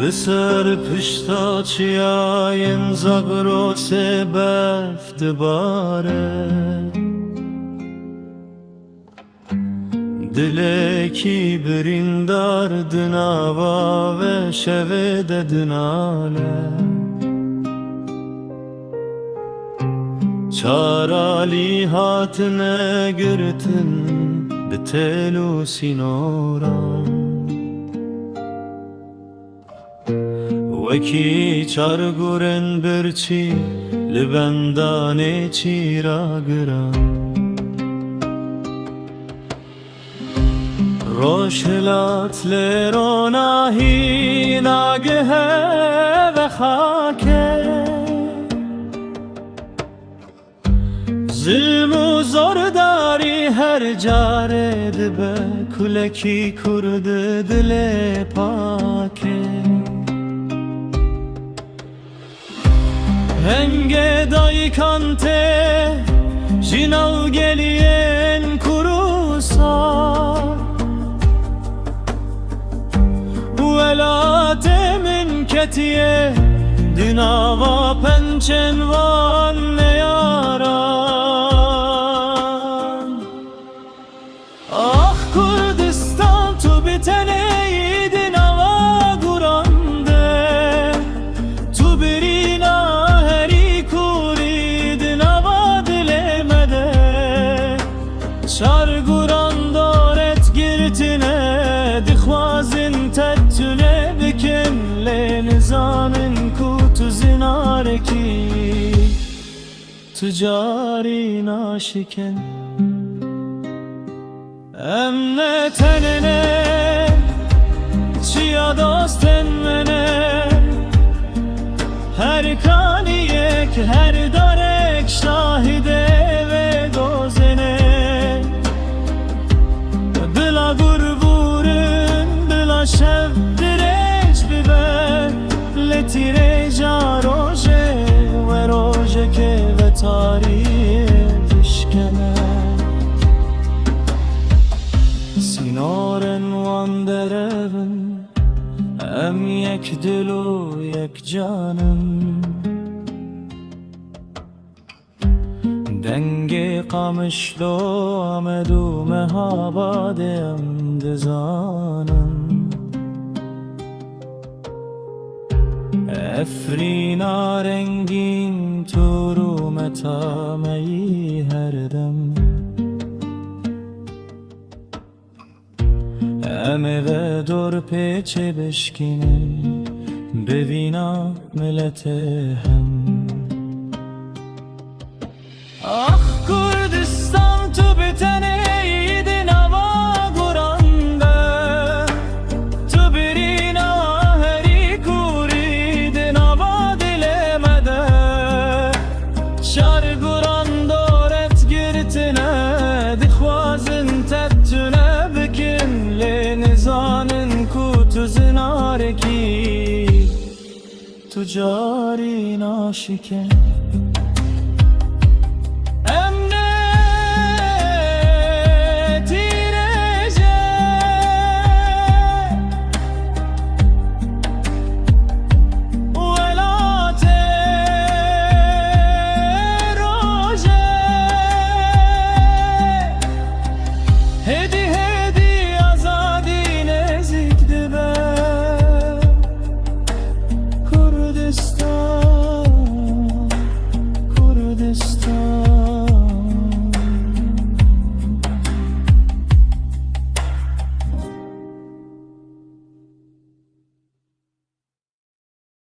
لسر پشتا چیاین زغرو سه بفت باره دلکی بریندار دناوا و شوید دناله چارالی هات نگرتن به تلو سینوران وکی چارگورن برچی لبندان چیرا گران روشلات لروناهی ناگه و خاکه ظلم و زرداری هر جاره دبه کلکی کرد دل پاکه هنگه دای کانته جیناو گلین کروسا ولات من کتیه دناوا پنچن وان نیاران آخ کردستان تو بتنی دناوا گرانده تو برینا هری کوری دناوا دلمده چار گران دارت گرتنه دخوازن تتونه بکن لنزانن کو تو زنارکی تجاری ناشکن امنه تننه چیا دوستن منه هر کانی یک هر دارک شاهده و دوزنه بلا گربورن بلا شب درج ببر لتیره جا روژه و روژه که و تاریخش کنه سینارن وان درون ام یک دل و یک جانم دنگ قامشلو آمدو مهابادم دزانم افرینا رنگین تو رو متامهی هر دم امه و دور پیچه بشکنن ببینا ملت هم آخ کردستان تو بتنه اید نوا گرانده تو برینا هری کوری دنوا دلمده شار گران دارت گرتنه دخوازن تتونه بکن لنزانن کو تو زنارکی تو جاری ناشکن